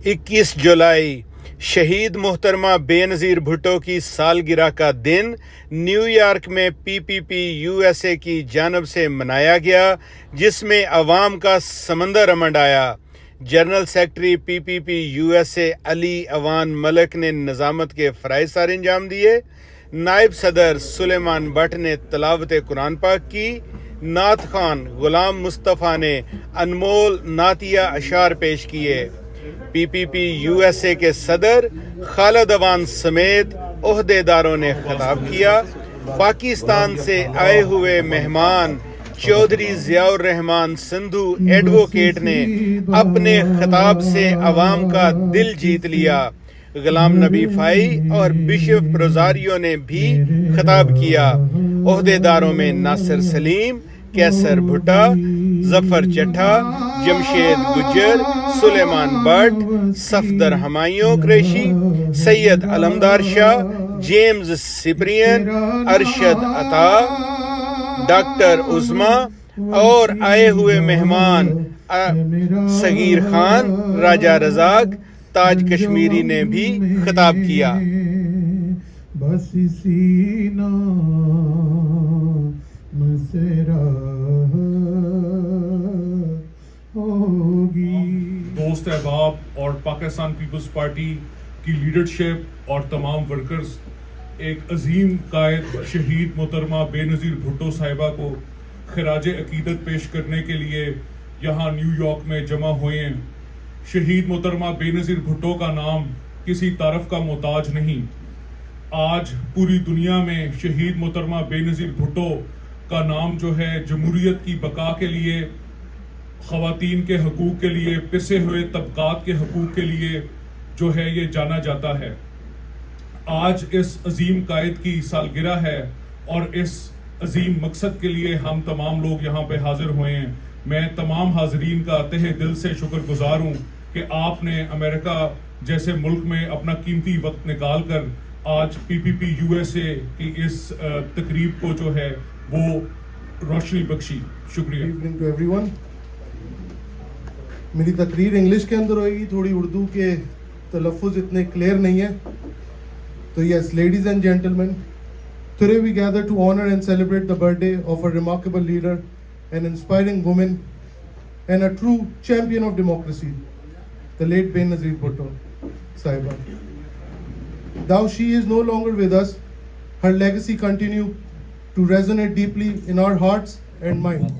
21 जुलाई शहीद मोहतरमा बेनज़ीर भुट्टो की सालगिरह का दिन न्यूयॉर्क में पीपीपी यूएसए की जानब से मनाया गया, जिसमें अवाम का समंदर उमड़ आया। General secretary PPP USA Ali Awan Malik ने निज़ामत के फ़राइज़ सर अंजाम दिए। नायब सदर सुलेमान भट्ट ने तिलावत कुरान पाक की। नात खान गुलाम मुस्तफ़ा ने अनमोल नातिया अशार पेश किए। पीपीपी यूएसए के सदर खालिद अवान समेत ओहदेदारों ने खिताब किया। पाकिस्तान से आए हुए मेहमान चौधरी ज़ियाउर रहमान सिंधु एडवोकेट ने अपने खिताब से अवाम का दिल जीत लिया। गुलाम नबी फाई और बिशप रोजारियो ने भी खिताब किया। ओहदेदारों में नासिर सलीम, कैसर भुट्टा, जफर चट्टा, जमशेद गुज्जर, सुलेमान भट्ट, सफदर हमायूं कुरैशी, सैयद अलमदार शाह, जेम्स सिप्रियन, अरशद अता, डॉक्टर उज़मा और आए हुए मेहमान सगीर खान, राजा रजाक, ताज कश्मीरी ने भी खिताब किया। बस इसी नाम से राह होगी। दोस्त अहबाब और पाकिस्तान पीपल्स पार्टी की लीडरशिप और तमाम वर्कर्स एक अजीम कायद शहीद मोहतरमा बेनज़ीर भुट्टो साहिबा को खराज अकीदत पेश करने के लिए यहाँ न्यूयॉर्क में जमा हुए हैं। शहीद मोहतरमा बेनज़ीर भुट्टो का नाम किसी तारफ़ का मोहताज नहीं। आज पूरी दुनिया में शहीद मोहतरमा बेनज़ीर भुट्टो का नाम जो है जमहूरियत की बका के लिए, ख़वातीन के हकूक़ के लिए, पिसे हुए तबकात के हकूक़ के लिए जो है ये जाना जाता है। आज इस अजीम कायद की सालगिरह है और इस अजीम मकसद के लिए हम तमाम लोग यहाँ पे हाजिर हुए हैं। मैं तमाम हाजरीन का तहे दिल से शुक्रगुजार हूँ कि आपने अमेरिका जैसे मुल्क में अपना कीमती वक्त निकाल कर आज पीपीपी यूएसए की इस तकरीब को जो है वो रोशनी बख्शी। शुक्रिया। Good evening to everyone. मेरी तकरीर इंग्लिश के अंदर होगी, थोड़ी उर्दू के तलफ़ुज़ इतने क्लियर नहीं है। तो yes, ladies and gentlemen, today we gather to honor and celebrate the birthday of a remarkable leader, an inspiring woman, and a true champion of democracy, the late Benazir Bhutto Sahiba. Though she is no longer with us, her legacy continues to resonate deeply in our hearts and minds.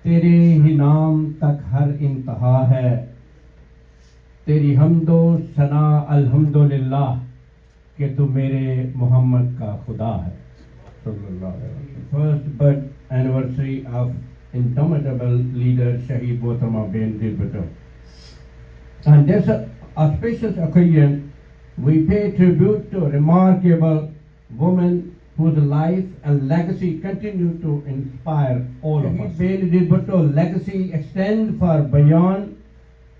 तेरे ही नाम तक हर इंतहा है, तेरी हम्दो सना अल्हम्दुलिल्लाह कि तू मेरे मोहम्मद का खुदा है। First birth anniversary of indomitable leader Shaheed Mohtama Benazir Bhutto. On this auspicious occasion, we pay tribute to a remarkable woman whose life and legacy continue to inspire all of us. Benazir Bhutto's legacy extends far beyond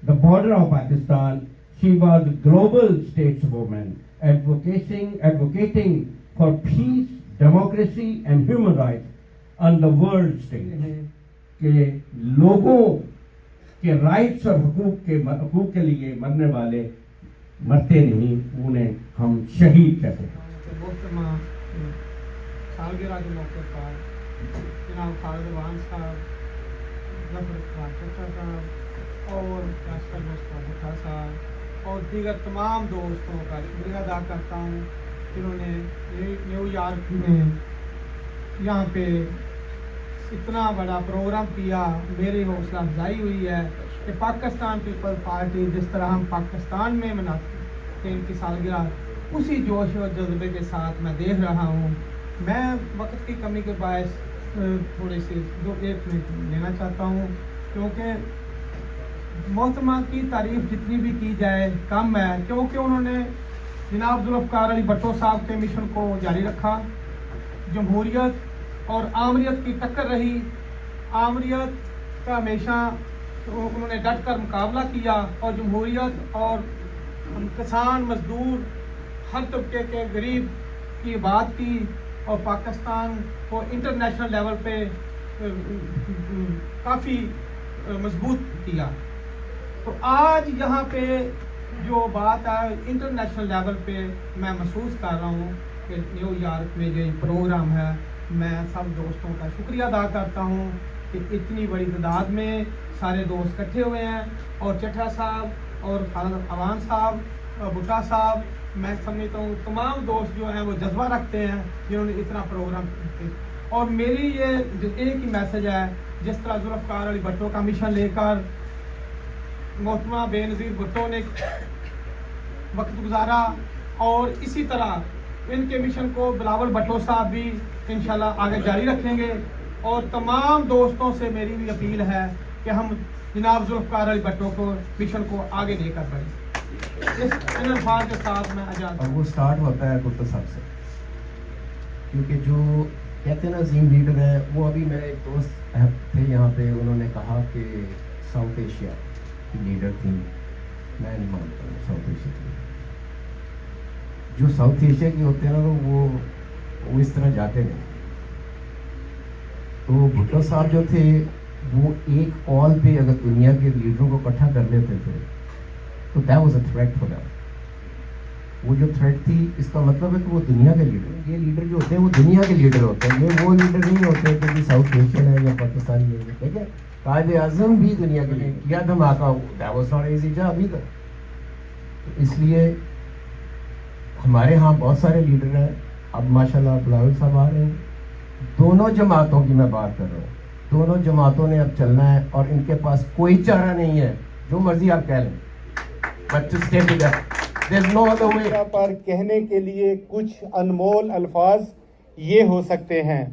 the border of Pakistan. She was a global stateswoman, advocating for peace, democracy and human rights on the world stage. कि लोगों के rights और हकूक़ के लिए मरने वाले मरते नहीं, उन्हें हम शहीद कहते हैं। सालगिरह के मौके पर जनाब खालिद अवान साहब, जफर साहब और कैसर भुट्टा साहब और दीगर तमाम दोस्तों का शुक्रिया अदा करता हूँ जिन्होंने न्यूयॉर्क में यहाँ पे इतना बड़ा प्रोग्राम किया। मेरी हौसला अफजाई हुई है कि पाकिस्तान पीपल पार्टी जिस तरह हम पाकिस्तान में मनाते हैं इनकी सालगिरह, उसी जोश और जज्बे के साथ मैं देख रहा हूँ। मैं वक्त की कमी के बायस थोड़ी सी 1 मिनट लेना चाहता हूँ, क्योंकि मोहतरमा की तारीफ जितनी भी की जाए कम है, क्योंकि उन्होंने जनाब जुल्फ़िकार अली भुट्टो साहब के मिशन को जारी रखा। जमहूरियत और आमरीत की टक्कर रही। आमरीत का हमेशा उन्होंने डट कर मुकाबला किया और जमहूरियत और किसान, मजदूर, हर तबके के गरीब की बात की और पाकिस्तान को इंटरनेशनल लेवल पे काफ़ी मजबूत किया। तो आज यहाँ पे जो बात है इंटरनेशनल लेवल पे मैं महसूस कर रहा हूँ कि न्यूयॉर्क में जो प्रोग्राम है, मैं सब दोस्तों का शुक्रिया अदा करता हूँ कि इतनी बड़ी तादाद में सारे दोस्त इकट्ठे हुए हैं, और चट्टा साहब और खालिद अवान साहब, भुट्टा साहब, मैं समझता हूँ तमाम दोस्त जो हैं वो जज्बा रखते हैं जिन्होंने इतना प्रोग्राम। और मेरी ये एक ही मैसेज है, जिस तरह जुल्फ़िकार अली भुट्टो का मिशन लेकर मोहतरमा बेनज़ीर भुट्टो ने वक्त गुजारा, और इसी तरह इनके मिशन को बिलावल भुट्टो साहब भी इंशाल्लाह आगे जारी रखेंगे। और तमाम दोस्तों से मेरी भी अपील है कि हम जनाब जुल्फ़िकार अली भुट्टो को मिशन को आगे लेकर बढ़ें। इस अल्फाज के साथ मैं आजाद। और वो स्टार्ट होता है भुट्टो साहब से, क्योंकि जो कहते हैं ना अजीम लीडर है, वो अभी मेरे एक दोस्त थे यहाँ पे, उन्होंने कहा कि साउथ एशिया की लीडर थी। मैं नहीं मानता हूँ साउथ एशिया की। जो साउथ एशिया की होते हैं ना, तो वो इस तरह जाते नहीं। तो भुट्टो साहब जो थे वो एक कॉल पे अगर दुनिया के लीडरों को इकट्ठा कर लेते थे तो that was a threat for them. वो जो थ्रेट थी, इसका मतलब है कि वो दुनिया के लीडर, ये लीडर जो होते हैं वो दुनिया के लीडर होते हैं। ये वो लीडर नहीं होते क्योंकि साउथ एशियन है या पाकिस्तानी है, ठीक है। कायदे आज़म भी दुनिया के लिए किया धमाका, that was not easy job either. तो इसलिए हमारे यहाँ बहुत सारे लीडर हैं। अब माशाल्लाह बिलावल साहब आ रहे हैं। दोनों जमातों की मैं बात कर रहा हूँ, दोनों जमातों ने अब चलना है, और इनके पास कोई चारा नहीं है, जो मर्जी आप कह लें, but to stay together, there is no other way. पर कहने के लिए कुछ अनमोल अल्फाज ये हो सकते हैं।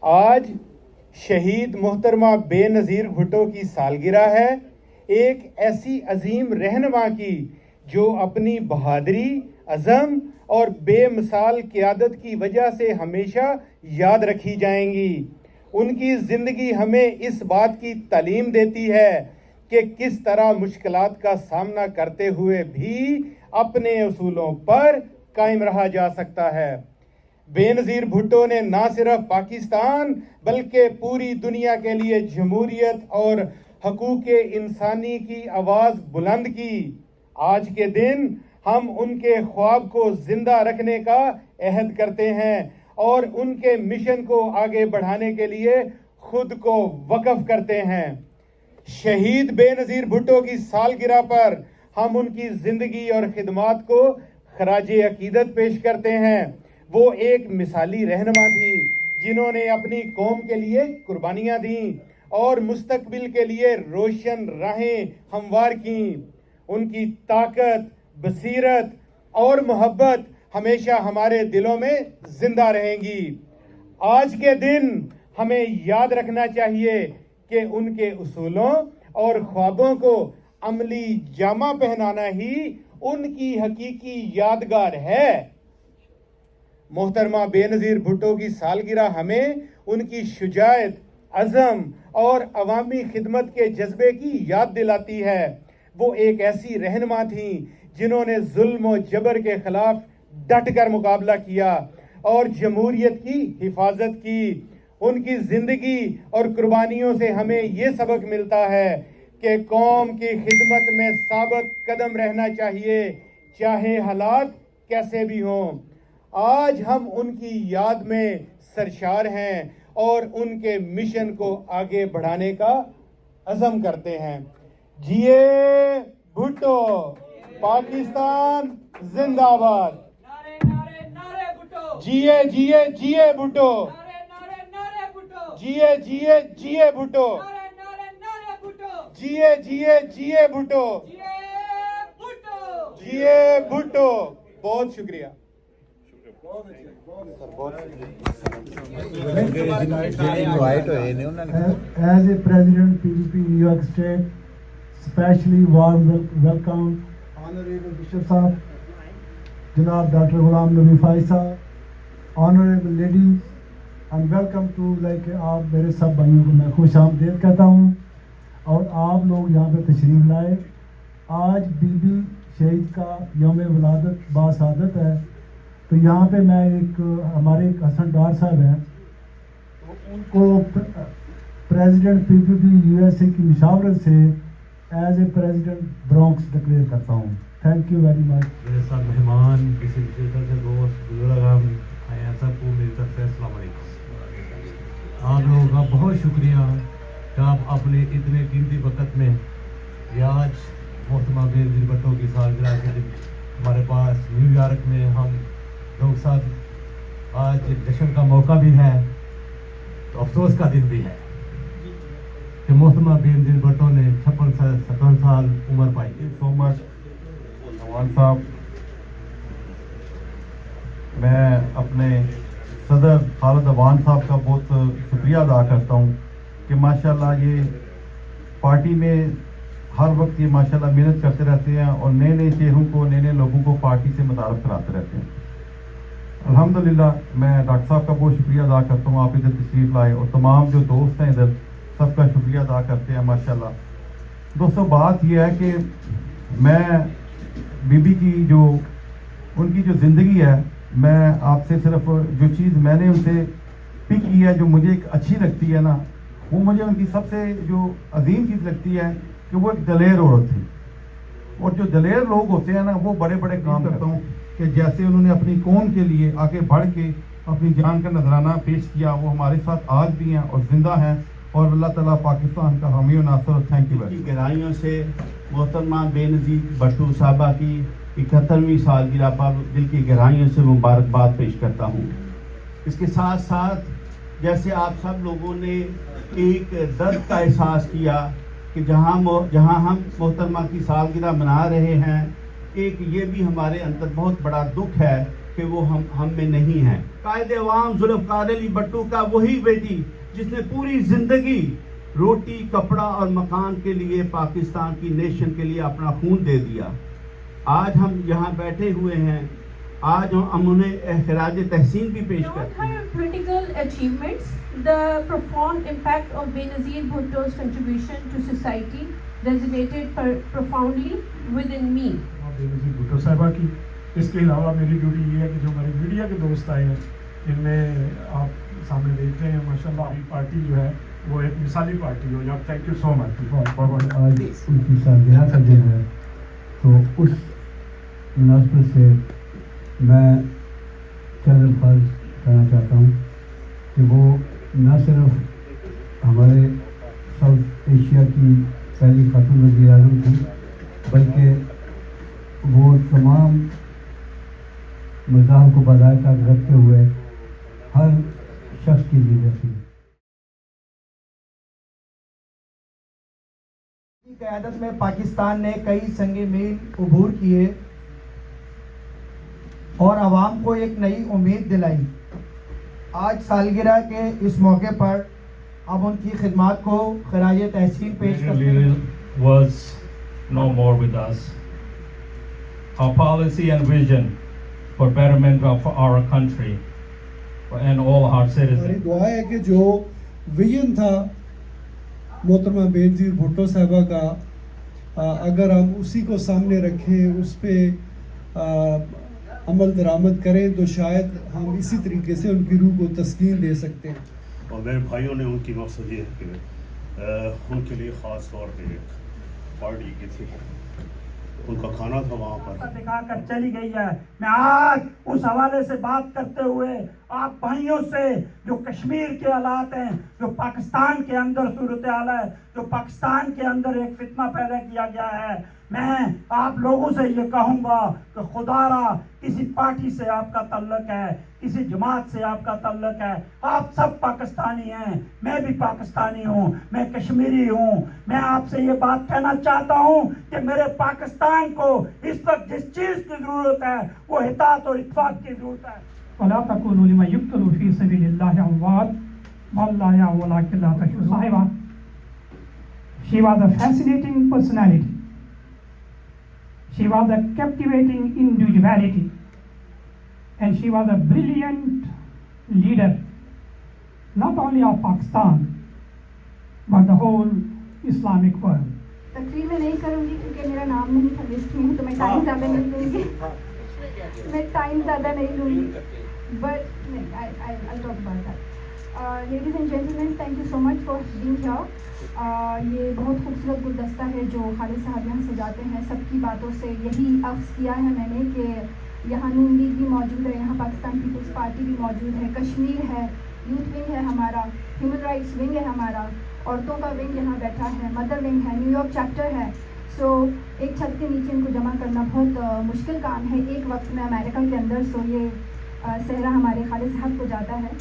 आज शहीद मोहतरमा बेनज़ीर भुट्टो की सालगिरह है, एक ऐसी अजीम रहनुमा की जो अपनी बहादुरी, अज़म और बेमिसाल क़ियादत की वजह से हमेशा याद रखी जाएंगी। उनकी ज़िंदगी हमें इस बात की तालीम देती है कि किस तरह मुश्किलात का सामना करते हुए भी अपने असूलों पर कायम रहा जा सकता है। बेनज़ीर भुट्टो ने ना सिर्फ पाकिस्तान बल्कि पूरी दुनिया के लिए जमहूरियत और हकूक़ इंसानी की आवाज़ बुलंद की। आज के दिन हम उनके ख्वाब को ज़िंदा रखने का अहद करते हैं और उनके मिशन को आगे बढ़ाने के लिए खुद को वक़्फ़ करते हैं। शहीद बेनज़ीर भुट्टो की सालगिरह पर हम उनकी ज़िंदगी और खिदमात को खराजे अकीदत पेश करते हैं। वो एक मिसाली रहनुमा थी जिन्होंने अपनी कौम के लिए कुर्बानियाँ दी और मुस्तकबिल के लिए रोशन राहें हमवार की। उनकी ताकत, बसीरत और मोहब्बत हमेशा हमारे दिलों में जिंदा रहेंगी। आज के दिन हमें याद रखना चाहिए कि उनके उसूलों और ख्वाबों को अमली जामा पहनाना ही उनकी हकीकी यादगार है। मोहतरमा बेनज़ीर भुट्टो की सालगिरह हमें उनकी शुजाअत, अज़म और अवामी खिदमत के जज्बे की याद दिलाती है। वो एक ऐसी रहनुमा थी जिन्होंने जुल्म और जबर के खिलाफ डट कर मुकाबला किया और जमहूरियत की हिफाजत की। उनकी ज़िंदगी और कुर्बानियों से हमें ये सबक मिलता है कि कौम की खिदमत में साबित कदम रहना चाहिए, चाहे हालात कैसे भी हों। आज हम उनकी याद में सरशार हैं और उनके मिशन को आगे बढ़ाने का अज़म करते हैं। जिए भुट्टो, पाकिस्तान जिंदाबाद। नारे नारे नारे भुट्टो, जिए जिए जिए भुट्टो, नारे नारे नारे भुट्टो, जिए जिए जिए भुट्टो, नारे नारे नारे भुट्टो, जिए जिए जिए भुट्टो, जिए भुट्टो। जिए भुट्टो। बहुत शुक्रिया। As a President PPP New York State, specially warm welcome Honorable Bishop Sahab, Janab Dr. Ghulam Nabi Faiz Sahab, Honorable ladies, and welcome to आप मेरे सब भाइयों को मैं खुश आमदीद कहता हूँ और आप लोग यहाँ पे तशरीफ़ लाए। आज बीबी शहीद का यौम विलादत बासादत है, तो यहाँ पे मैं हमारे एक हसन डार साहब हैं, उनको प्रेसिडेंट पीपीपी यूएसए की मुशावरत से as a president Bronx declare करता हूँ। Thank you very much. मेरे साथ मेहमान, किसी विशेषता से दोस्त, बुजुर्ग आए हैं, सबको मेरी तरफ से अस्सलाम वालेकुम। आप लोगों का बहुत शुक्रिया कि आप अपने इतने कीमती वक्त में ये आज मोहतरमा बेनज़ीर भुट्टो की सालगिरह के दिन हमारे पास न्यूयॉर्क में हम लोग साथ आज जश्न का मौका भी है, तो अफसोस का दिन भी है कि मोहतरमा बेनज़ीर भुट्टो ने 56 साल उम्र पाई। सो मच अवान साहब, मैं अपने सदर खालिद अवान साहब का बहुत शुक्रिया अदा करता हूँ कि माशाल्लाह ये पार्टी में हर वक्त ये माशाल्लाह मेहनत करते रहते हैं और नए नए चेहरों को, नए नए लोगों को पार्टी से मुतारफ़ कराते रहते हैं। अल्हम्दुलिल्लाह मैं डॉक्टर साहब का बहुत शुक्रिया अदा करता हूँ, आप इधर तशरीफ़ लाए, और तमाम जो दोस्त हैं इधर सबका शुक्रिया अदा करते हैं माशाल्लाह। दोस्तों बात यह है कि मैं बीबी की जो उनकी जो ज़िंदगी है, मैं आपसे सिर्फ जो चीज़ मैंने उनसे पिक की है, जो मुझे एक अच्छी लगती है ना, वो मुझे उनकी सबसे जो अजीम चीज़ लगती है कि वो एक दलेर औरत थी। और जो दलेर लोग होते हैं ना, वो बड़े बड़े काम करता हूँ कि जैसे उन्होंने अपनी कौम के लिए आगे बढ़ के अपनी जान का नजराना पेश किया, वो हमारे साथ आज भी हैं और ज़िंदा हैं, और अल्लाह ताला पाकिस्तान का हामी और नासर। Thank you very much. गहराइयों से मोहतरमा बेनज़ीर भुट्टो साहबा की 71वीं सालगिरह पर दिल की गहराइयों से मुबारकबाद पेश करता हूँ। इसके साथ साथ जैसे आप सब लोगों ने एक दर्द का एहसास किया कि जहाँ हम मोहतरमा की सालगिरह मना रहे हैं, एक ये भी हमारे अंदर बहुत बड़ा दुख है कि वो हम में नहीं है। कायदे अवाम जुल्फ़िकार अली भुट्टो का वही बेटी जिसने पूरी ज़िंदगी रोटी, कपड़ा और मकान के लिए, पाकिस्तान की नेशन के लिए अपना खून दे दिया। आज हम यहाँ बैठे हुए हैं, आज हम उन्हें खराज तहसीन भी पेश करते हैं। Beyond her political achievements, the profound impact of Benazir Bhutto's contribution to society resonated profoundly within me. Benazir Bhutto साहिबा की। इसके अलावा मेरी ड्यूटी ये है कि जो हमारे मीडिया के दोस्त आए हैं, जिनमें आप सामने देख रहे हैं माशाल्लाह, हमारी पार्टी जो है वो एक मिसाली पार्टी हो। यहाँ थैंक यू सो मच। आज उनकी सालगिरह का दिन है, तो उस मुनासिबत से मैं चंद अल्फाज कहना चाहता हूँ कि वो न सिर्फ हमारे साउथ एशिया की पहली खातून वज़ीर आज़म थी, बल्कि वो तमाम मज़ाहब को बजाय तक रखते हुए हर शख्स की लीडर थी। क़यादत में पाकिस्तान ने कई संगे मील अबूर किए और आवाम को एक नई उम्मीद दिलाई। आज सालगिरह के इस मौके पर अब उनकी खिदमत को खराज तहसीन पेश करते हैं। was no more with us. Our policy and vision for betterment of our country and all our हमारी citizens. दुआ है कि जो विजन था मोहतरमा बेनज़ीर भुट्टो साहिबा का, अगर हम उसी को सामने रखें, उस पर अमल दरामद करें, तो शायद हम इसी तरीके से उनकी रूह को तस्कीन दे सकते हैं। और मेरे भाइयों ने उनकी मकसद ये है कि उनके लिए ख़ास तौर पे पार्टी की थी, उनका खाना था वहाँ पर दिखा कर चली गई है। मैं आज उस हवाले से बात करते हुए आप भाइयों से, जो कश्मीर के हालात हैं, जो पाकिस्तान के अंदर सूरत हाल है, जो पाकिस्तान के अंदर एक फितना पैदा किया गया है, मैं आप लोगों से ये कहूँगा कि खुदारा किसी पार्टी से आपका तल्लुक है, किसी जमात से आपका तल्लुक है, आप सब पाकिस्तानी हैं, मैं भी पाकिस्तानी हूँ, मैं कश्मीरी हूँ। मैं आपसे ये बात कहना चाहता हूँ कि मेरे पाकिस्तान को इस वक्त जिस चीज़ की ज़रूरत है वो इत्तेहाद और इत्तेफाक की ज़रूरत है। वला तकुलू लिमन युक्तलू फी सबीलिल्लाहि अमवात वल्लाहु यअलमु वलाकिन ला तशऊरून। She was a fascinating personality. She was a captivating individuality, and she was a brilliant leader, not only of Pakistan, but the whole Islamic world. तकरीर में नहीं करूँगी क्योंकि मेरा नाम नहीं था लिस्ट में, तो मैं टाइम ज़्यादा नहीं लूँगी। मैं टाइम ज़्यादा नहीं लूँगी, but I'll talk about that. Ladies and gentlemen, thank you so much for being here. ये बहुत खूबसूरत गुलदस्ता है जो खालिद साहब यहाँ सजाते हैं. सबकी बातों से यही अख्ज़ किया है मैंने कि यहाँ नून लीग भी मौजूद है, यहाँ पाकिस्तान पीपल्स पार्टी भी मौजूद है, कश्मीर है, यूथ विंग है हमारा, ह्यूमन राइट्स विंग है हमारा, औरतों का विंग यहाँ बैठा है, मदर विंग है, न्यूयॉर्क चैप्टर है. सो एक छत के नीचे इनको जमा करना बहुत मुश्किल काम है एक वक्त में अमेरिका के अंदर. सो ये सहरा हमारे खालिद साहब को जाता है.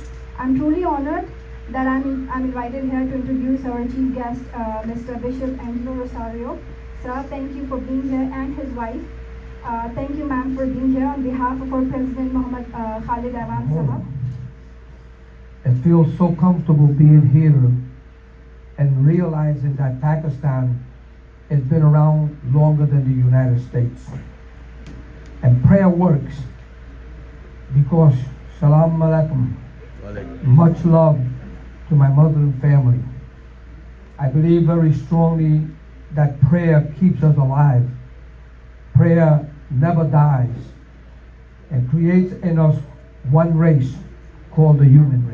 I am truly honoured that I'm invited here to introduce our chief guest, Mr. Bishop Angelo Rosario. Sir, thank you for being here, and his wife. Thank you, ma'am, for being here on behalf of our President Muhammad Khalid Awan Sahab. It feels so comfortable being here and realizing that Pakistan has been around longer than the United States. And prayer works because, Salam Alaikum, much love to my mother and family. I believe very strongly that prayer keeps us alive. Prayer never dies and creates in us one race called the human race.